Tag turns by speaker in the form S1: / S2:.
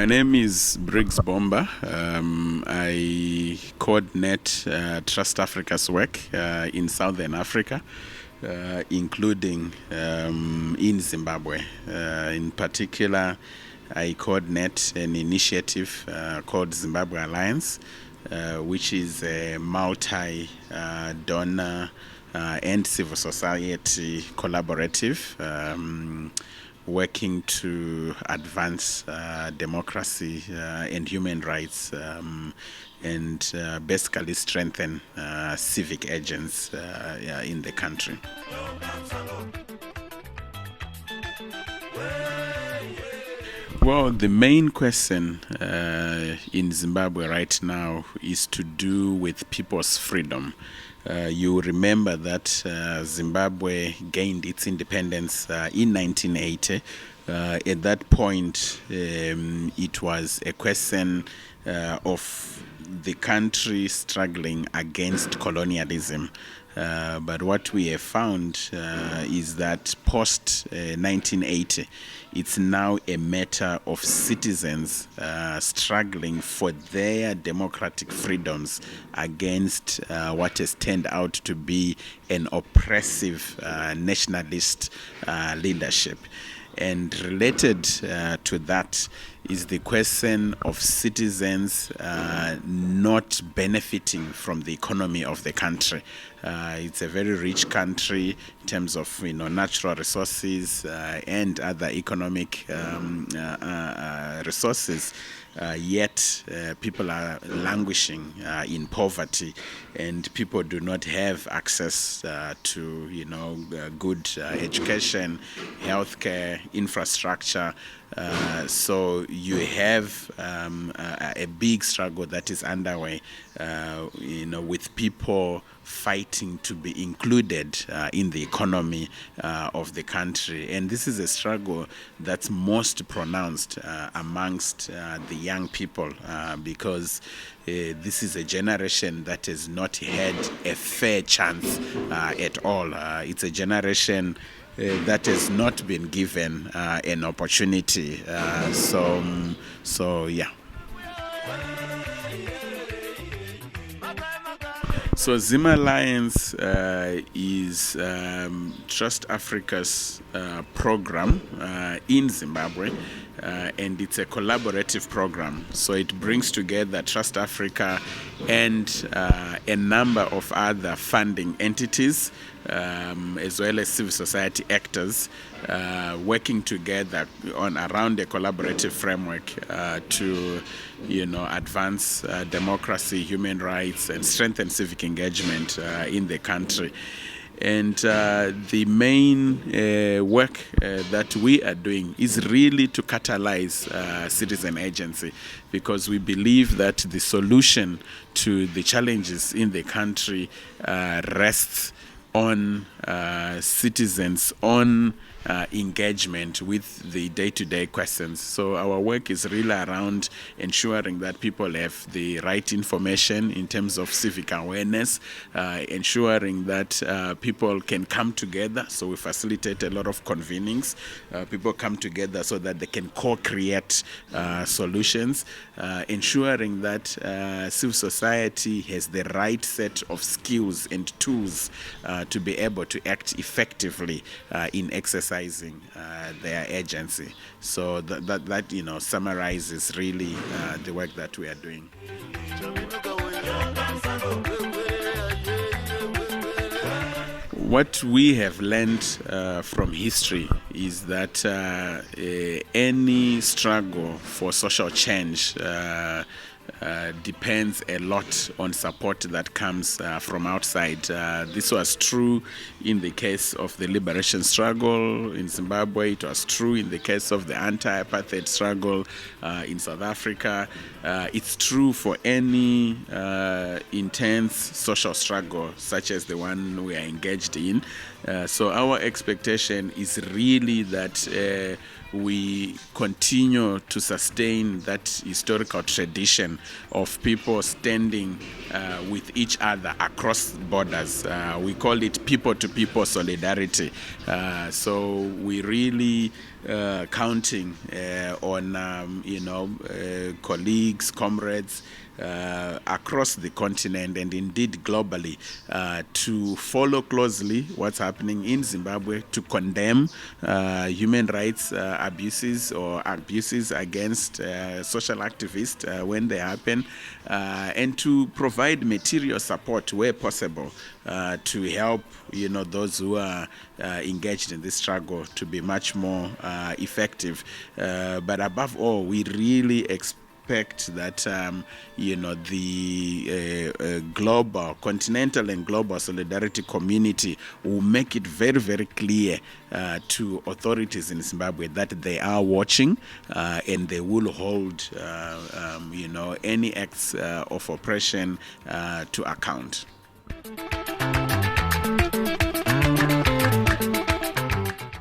S1: My name is Briggs Bomba. I coordinate Trust Africa's work in Southern Africa, including in Zimbabwe. In particular, I coordinate an initiative called Zimbabwe Alliance, which is a multi-donor and civil society collaborative working to advance democracy and human rights and basically strengthen civic agents in the country. Well, the main question in Zimbabwe right now is to do with people's freedom. You remember that Zimbabwe gained its independence in 1980. At that point, it was a question of the country struggling against colonialism. But what we have found is that post 1980, it's now a matter of citizens struggling for their democratic freedoms against what has turned out to be an oppressive nationalist leadership. And related to that is the question of citizens not benefiting from the economy of the country. It's a very rich country in terms of natural resources and other economic resources. Yet people are languishing in poverty, and people do not have access to good education, healthcare, infrastructure. So you have a big struggle that is underway, with people fighting to be included in the economy of the country. And this is a struggle that's most pronounced amongst the young people because this is a generation that has not had a fair chance at all. It's a generation that has not been given an opportunity. So yeah. So Zim Alliance is Trust Africa's program in Zimbabwe, and it's a collaborative program. So it brings together Trust Africa and a number of other funding entities, as well as civil society actors, working together around a collaborative framework to advance democracy, human rights, and strengthen civic engagement in the country. And the main work that we are doing is really to catalyze citizen agency, because we believe that the solution to the challenges in the country rests on citizens' own engagement with the day-to-day questions. So our work is really around ensuring that people have the right information in terms of civic awareness, ensuring that people can come together. So we facilitate a lot of convenings. People come together so that they can co-create solutions, ensuring that civil society has the right set of skills and tools to be able to act effectively in exercising their agency. So that summarizes really the work that we are doing. What we have learned from history is that any struggle for social change depends a lot on support that comes from outside. This was true in the case of the liberation struggle in Zimbabwe. It was true in the case of the anti-apartheid struggle in South Africa. It's true for any intense social struggle such as the one we are engaged in. So our expectation is really that we continue to sustain that historical tradition of people standing with each other across borders. We call it people-to-people solidarity. So we really counting on colleagues, comrades across the continent and indeed globally to follow closely what's happening in Zimbabwe, to condemn human rights abuses or abuses against social activists when they happen, and to provide material support where possible to help those who are engaged in this struggle to be much more effective. But above all, we really expect that the global, continental and global solidarity community will make it very, very clear to authorities in Zimbabwe that they are watching and they will hold any acts of oppression to account.